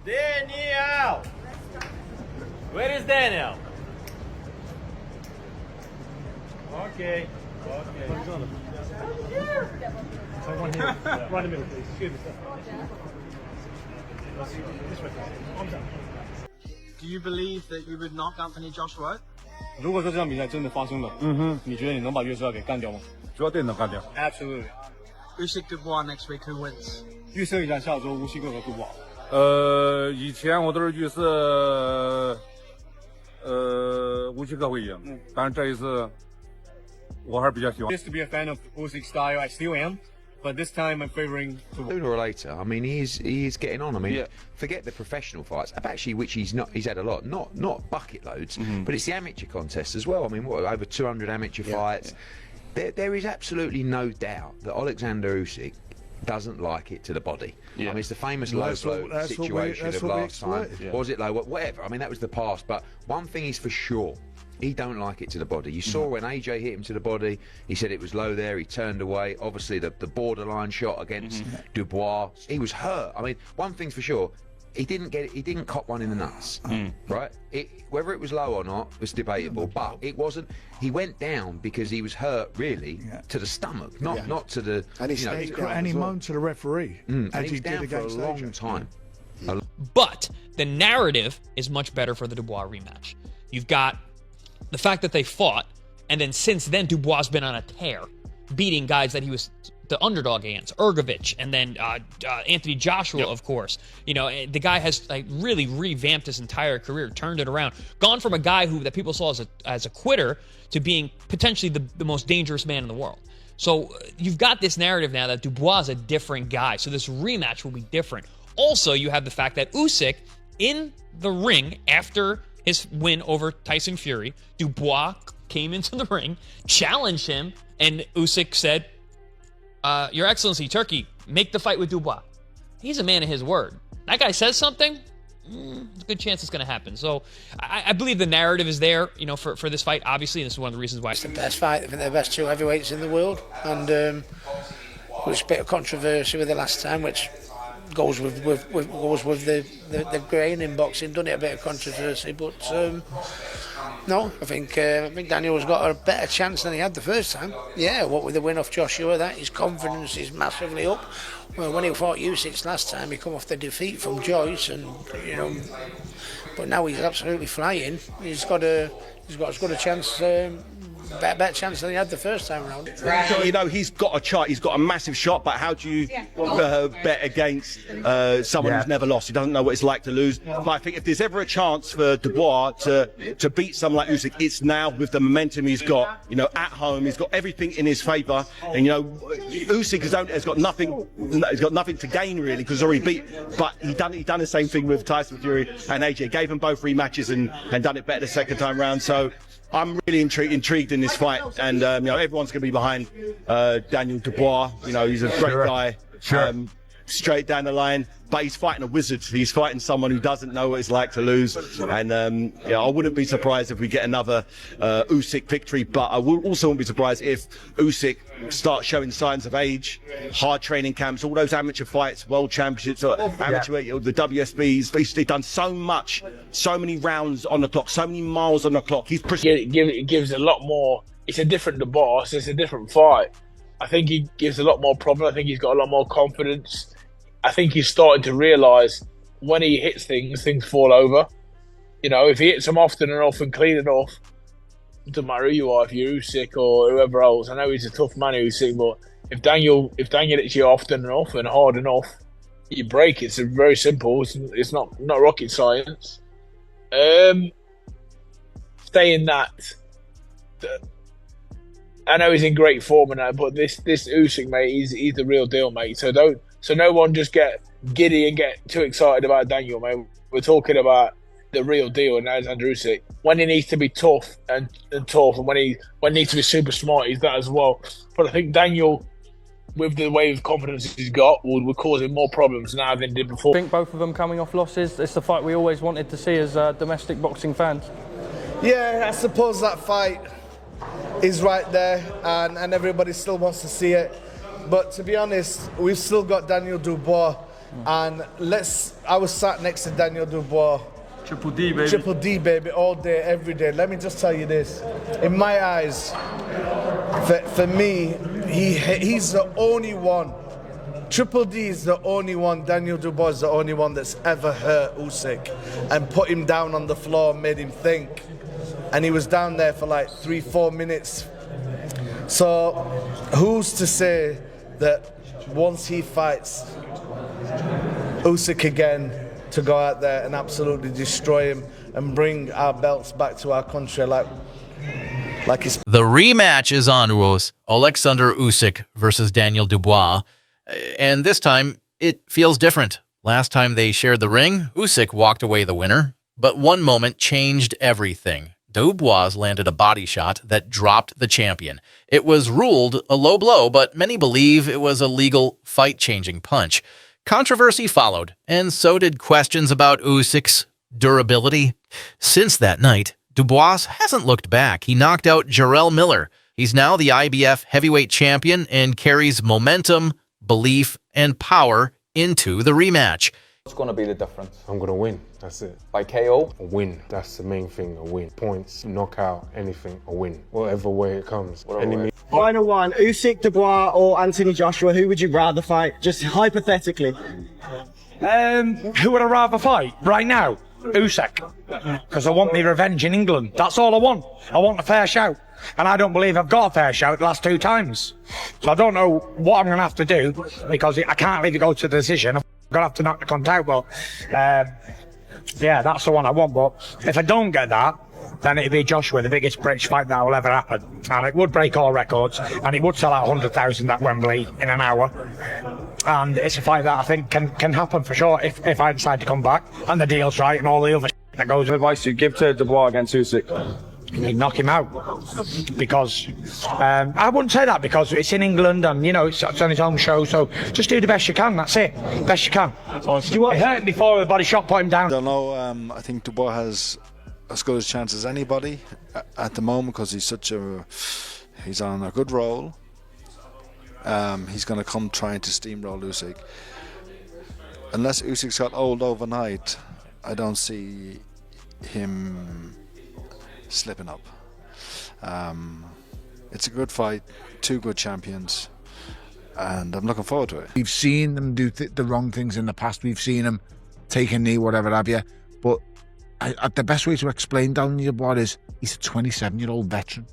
Daniel! Where is Daniel? Okay. Someone here. Right in the middle, please. Excuse me, sir. This way, please. Arms up. Do you believe that you would knock Anthony Joshua out? 如果说这场比赛真的发生了，你觉得你能把约瑟给干掉吗？绝对能干掉。 Absolutely. Usyk Dubois next week, who wins? 预测一下下周乌西克和杜布瓦。以前我都是预测，乌西克会赢，但是这一次我还是比较喜欢。 Used to be a fan of Usyk's style, I still am, but this time I'm favoring Dubois. Sooner or later, I mean, he is getting on. I mean, forget the professional fights, actually, which he's had a lot, not bucket loads, but it's the amateur contests as well. I mean, what, over 200 amateur fights. There is absolutely no doubt that Alexander Usyk doesn't like it to the body. I mean, it's the famous low blow situation of last time. Was it low? Whatever. I mean, that was the past. But one thing is for sure. He don't like it to the body. You saw when AJ hit him to the body, he said it was low there, he turned away. Obviously, the borderline shot against Dubois, he was hurt. I mean, one thing's for sure, he didn't cop one in the nuts, right? Whether it was low or not was debatable, but it wasn't. He went down because he was hurt, really, to the stomach, not to the. And he moaned to the referee, as he did against for a long time. But the narrative is much better for the Dubois rematch. You've got the fact that they fought, and then since then Dubois has been on a tear, beating guys that he was the underdog against, Ergovich, and then Anthony Joshua, of course. You know, the guy has like really revamped his entire career, turned it around, gone from a guy that people saw as a quitter to being potentially the most dangerous man in the world. So you've got this narrative now that Dubois is a different guy, so this rematch will be different. Also, you have the fact that Usyk, in the ring after his win over Tyson Fury, Dubois came into the ring, challenged him, and Usyk said, Your Excellency, Turkey, make the fight with Dubois. He's a man of his word. That guy says something, there's a good chance it's going to happen. So I believe the narrative is there, you know, for this fight, obviously, and this is one of the reasons why. It's the best fight. I think they're the best two heavyweights in the world, and there's a bit of controversy with the last time, which goes with the grain in boxing, doesn't it? A bit of controversy, but no, I think Daniel's got a better chance than he had the first time. Yeah, what with the win off Joshua, that his confidence is massively up. Well, when he fought Usyk last time, he come off the defeat from Joyce, and you know, but now he's absolutely flying. He's got as good a chance. Better chance than he had the first time around. So, you know, he's got a chart, he's got a massive shot, but how do you bet against someone who's never lost? He doesn't know what it's like to lose. But I think if there's ever a chance for Dubois to beat someone like Usyk, it's now with the momentum he's got. You know, at home, he's got everything in his favour, and you know, Usyk has got nothing. He's got nothing to gain really because he's already beat. But he done the same thing with Tyson Fury and AJ. Gave them both rematches and done it better the second time round. So I'm really intrigued in this fight, and you know, everyone's going to be behind Daniel Dubois. You know, he's a great guy, straight down the line. But he's fighting a wizard. He's fighting someone who doesn't know what it's like to lose. And yeah, I wouldn't be surprised if we get another Usyk victory. But I also wouldn't be surprised if Usyk starts showing signs of age. Hard training camps, all those amateur fights, world championships, amateur, the WSBs. He's done so much, so many rounds on the clock, so many miles on the clock. It gives a lot more. It's a different Dubois. It's a different fight. I think he gives a lot more problem. I think he's got a lot more confidence. I think he's starting to realise when he hits things, things fall over. You know, if he hits them often enough and clean enough, it doesn't matter who you are, if you're Usyk or whoever else. I know he's a tough man, Usyk, but if Daniel hits you often enough and hard enough, you break. It's very simple. It's not rocket science. Saying that, I know he's in great form and that, but this Usyk, mate, he's the real deal, mate. So no one just get giddy and get too excited about Daniel, mate. We're talking about the real deal, and Alexander Usyk. When he needs to be tough and tough, and when he needs to be super smart, he's that as well. But I think Daniel, with the wave of confidence he's got, will cause him more problems now than he did before. I think both of them coming off losses, it's the fight we always wanted to see as domestic boxing fans. Yeah, I suppose that fight is right there, and everybody still wants to see it. But to be honest, we've still got Daniel Dubois And I was sat next to Daniel Dubois. Triple D, baby. Triple D, baby, all day, every day. Let me just tell you this. In my eyes, for me, he's the only one. Triple D is the only one, Daniel Dubois is the only one that's ever hurt Usyk and put him down on the floor and made him think. And he was down there for like 3-4 minutes. So who's to say that once he fights Usyk again, to go out there and absolutely destroy him and bring our belts back to our country like it's... The rematch is on, Rose. Alexander Usyk versus Daniel Dubois. And this time, it feels different. Last time they shared the ring, Usyk walked away the winner. But one moment changed everything. Dubois landed a body shot that dropped the champion. It was ruled a low blow, but many believe it was a legal fight-changing punch. Controversy followed, and so did questions about Usyk's durability. Since that night, Dubois hasn't looked back. He knocked out Jarrell Miller. He's now the IBF heavyweight champion and carries momentum, belief, and power into the rematch. What's going to be the difference? I'm going to win. That's it. By KO? A win. That's the main thing. A win. Points, knockout, anything. A win. Whatever way it comes. Final one. Usyk, Dubois, or Anthony Joshua? Who would you rather fight? Just hypothetically. Who would I rather fight right now? Usyk. Because I want my revenge in England. That's all I want. I want a fair shout. And I don't believe I've got a fair shout the last 2 times. So I don't know what I'm going to have to do because I can't really go to the decision. I'm going to have to knock the cunt out. But yeah, that's the one I want. But if I don't get that, then it'd be Joshua, the biggest British fight that will ever happen. And it would break all records. And it would sell out 100,000 at Wembley in an hour. And it's a fight that I think can happen for sure if I decide to come back. And the deal's right and all the other that goes with. Advice you give to Dubois against Usyk? You knock him out because I wouldn't say that because it's in England and you know it's on his own show, so just do the best you can. That's it, best you can. It hurt him before the body shot put him down. I don't know. I think Dubois has as good a chance as anybody at the moment because he's on a good roll. He's going to come trying to steamroll Usyk. Unless Usyk's got old overnight, I don't see him slipping up. It's a good fight, 2 good champions, and I'm looking forward to it. We've seen them do the wrong things in the past. We've seen them take a knee, whatever have you. But the best way to explain Daniel Dubois is he's a 27-year-old veteran.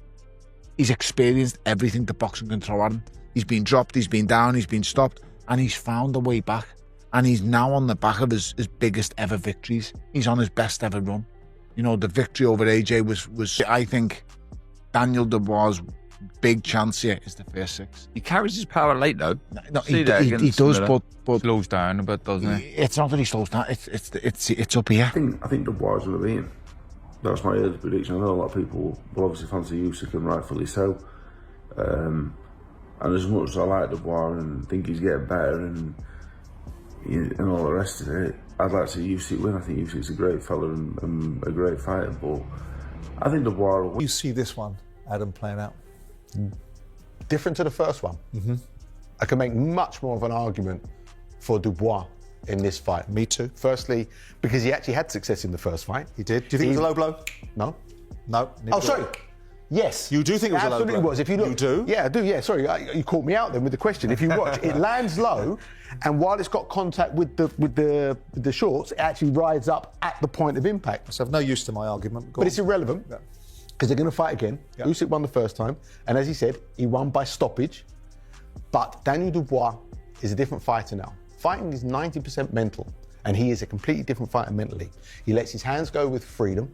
He's experienced everything the boxing can throw at him. He's been dropped, he's been down, he's been stopped, and he's found a way back. And he's now on the back of his biggest ever victories. He's on his best ever run. You know, the victory over AJ was I think, Daniel Dubois' big chance here is the first 6. He carries his power late, though. No, he does, but slows down a bit, doesn't he? It's not that he slows down. It's up here. I think Dubois will beat him. That's my early prediction. I know a lot of people will obviously fancy Usyk, and rightfully so. And as much as I like Dubois and think he's getting better and all the rest of it, I'd like to see Usyk win. I think Usyk's a great fella and a great fighter, but I think Dubois will win. You see this one, Adam, playing out? Different to the first one. I can make much more of an argument for Dubois in this fight. Me too. Firstly, because he actually had success in the first fight. He did. Do you think it was a low blow? No. No. Oh, sorry. Yes. You do think it was a low blow? Absolutely was. If you look, you do? Yeah, I do. Yeah, sorry. You caught me out then with the question. If you watch, it lands low, and while it's got contact with the shorts, it actually rides up at the point of impact. So I've no use to my argument. But it's irrelevant because they're going to fight again. Yeah. Usyk won the first time, and as he said, he won by stoppage. But Daniel Dubois is a different fighter now. Fighting is 90% mental, and he is a completely different fighter mentally. He lets his hands go with freedom.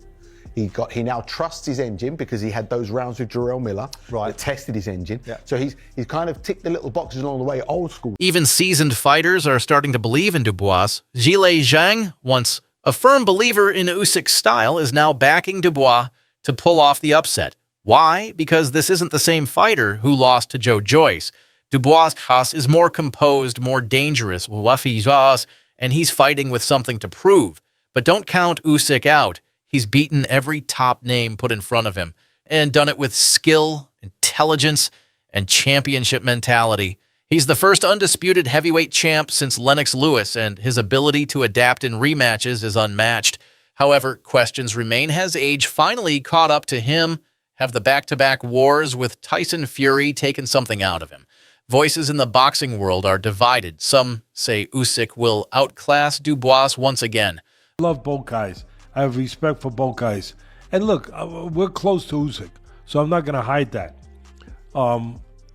He now trusts his engine because he had those rounds with Jarrell Miller that tested his engine. Yeah. So he's kind of ticked the little boxes along the way, old school. Even seasoned fighters are starting to believe in Dubois. Zhang, once a firm believer in Usyk's style, is now backing Dubois to pull off the upset. Why? Because this isn't the same fighter who lost to Joe Joyce. Dubois' is more composed, more dangerous, and he's fighting with something to prove. But don't count Usyk out. He's beaten every top name put in front of him and done it with skill, intelligence, and championship mentality. He's the first undisputed heavyweight champ since Lennox Lewis, and his ability to adapt in rematches is unmatched. However, questions remain. Has age finally caught up to him? Have the back-to-back wars with Tyson Fury taken something out of him? Voices in the boxing world are divided. Some say Usyk will outclass Dubois once again. I love both guys. I have respect for both guys. And look, we're close to Usyk, so I'm not going to hide that.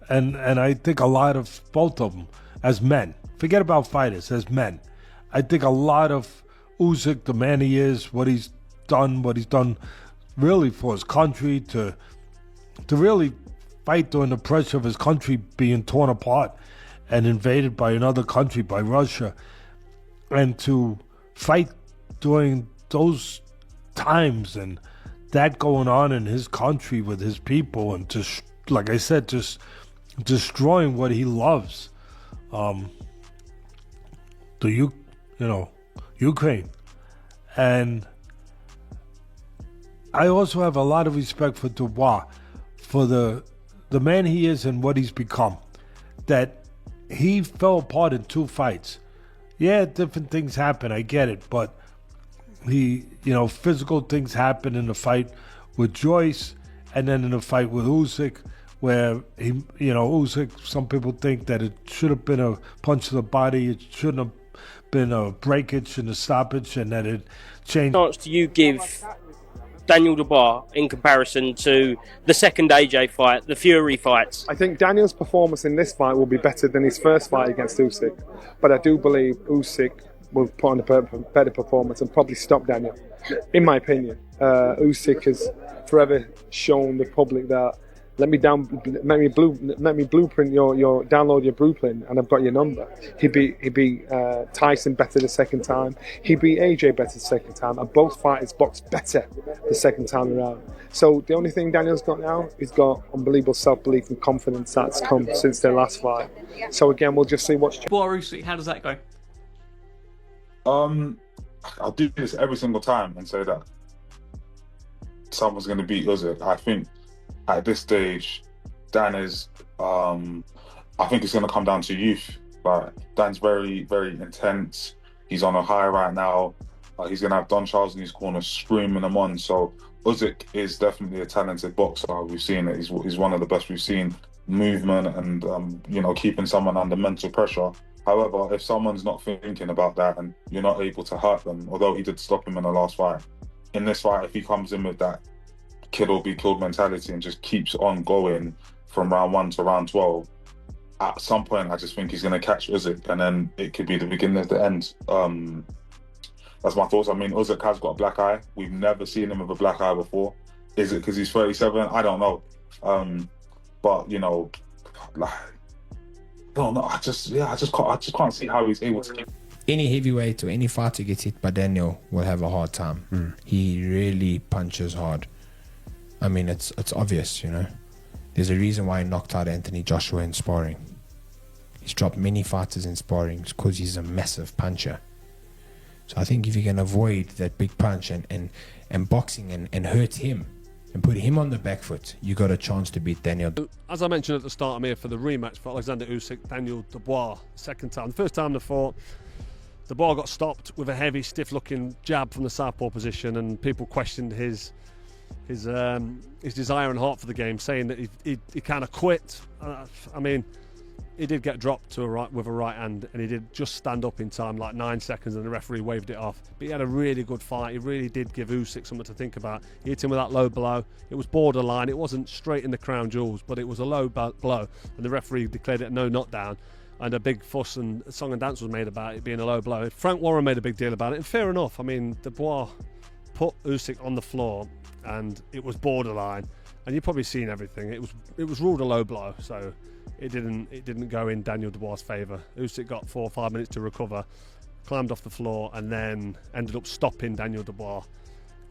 And I think a lot of both of them as men. Forget about fighters, as men. I think a lot of Usyk, the man he is, what he's done really for his country, to really fight during the pressure of his country being torn apart and invaded by another country, by Russia, and to fight during those times and that going on in his country with his people, and just, like I said, just destroying what he loves, Ukraine. And I also have a lot of respect for Dubois, for the man he is and what he's become. That he fell apart in 2 fights. Yeah, different things happen, I get it, but physical things happen in the fight with Joyce, and then in the fight with Usyk, where Usyk, some people think that it should have been a punch to the body, it shouldn't have been a breakage and a stoppage, and that it changed. What chance do you give Daniel Dubois in comparison to the second AJ fight, the Fury fights? I think Daniel's performance in this fight will be better than his first fight against Usyk, but I do believe Usyk will put on a better performance and probably stop Daniel, in my opinion. Usyk has forever shown the public that let me blueprint your download your blueprint and I've got your number. He beat Tyson better the second time. He beat AJ better the second time, and both fighters boxed better the second time around. So the only thing Daniel's got now, he's got unbelievable self-belief and confidence that's come since their last fight. So again, we'll just see what's. Usyk, how does that go? I'll do this every single time and say that someone's going to beat Usyk. I think at this stage, Dan is. I think it's going to come down to youth. Like, Dan's very, very intense. He's on a high right now. He's going to have Don Charles in his corner screaming him on. So Usyk is definitely a talented boxer. We've seen it. He's one of the best we've seen. Movement and keeping someone under mental pressure. However, if someone's not thinking about that and you're not able to hurt them, although he did stop him in the last fight, in this fight, if he comes in with that kill or be killed mentality and just keeps on going from round 1 to round 12, at some point I just think he's going to catch Usyk, and then it could be the beginning of the end. That's my thoughts. I mean, Usyk has got a black eye. We've never seen him with a black eye before. Is it because he's 37? I don't know. But I don't know. I just can't see how he's able to keep. Any heavyweight or any fighter gets hit by Daniel will have a hard time. He really punches hard. I mean, it's obvious, There's a reason why he knocked out Anthony Joshua in sparring. He's dropped many fighters in sparring because he's a massive puncher. So I think if you can avoid that big punch and boxing and hurt him and put him on the back foot, you got a chance to beat Daniel. As I mentioned at the start, I'm here for the rematch for Alexander Usyk, Daniel Dubois, second time. The first time they fought, Dubois got stopped with a heavy, stiff-looking jab from the southpaw position, and people questioned his desire and heart for the game, saying that he kind of quit. I mean, he did get dropped with a right hand, and he did just stand up in time, like 9 seconds, and the referee waved it off. But he had a really good fight. He really did give Usyk something to think about. He hit him with that low blow. It was borderline. It wasn't straight in the crown jewels, but it was a low blow, and the referee declared it no knockdown. And a big fuss and song and dance was made about it being a low blow. Frank Warren made a big deal about it, and fair enough. I mean, Dubois put Usyk on the floor, and it was borderline. And you've probably seen everything. It was ruled a low blow, so it didn't go in Daniel Dubois' favour. Usyk got 4 or 5 minutes to recover, climbed off the floor, and then ended up stopping Daniel Dubois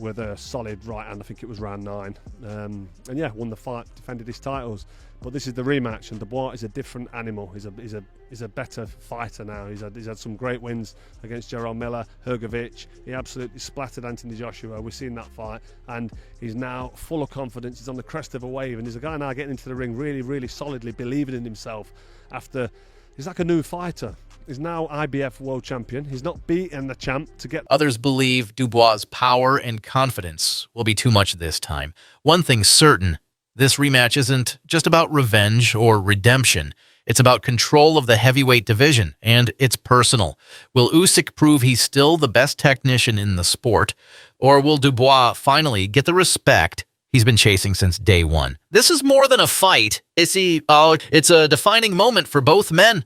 with a solid right hand. I think it was round 9. And yeah, won the fight, defended his titles. But this is the rematch, and Dubois is a different animal. He's a better fighter now. He's had some great wins against Jarrell Miller, Hrgovic. He absolutely splattered Anthony Joshua. We've seen that fight, and he's now full of confidence. He's on the crest of a wave, and he's a guy now getting into the ring really, really solidly, believing in himself. He's like a new fighter. He's now IBF world champion. He's not beaten the champ to get. Others believe Dubois' power and confidence will be too much this time. One thing's certain, this rematch isn't just about revenge or redemption. It's about control of the heavyweight division, and it's personal. Will Usyk prove he's still the best technician in the sport, or will Dubois finally get the respect he's been chasing since day one? This is more than a fight. It's a defining moment for both men.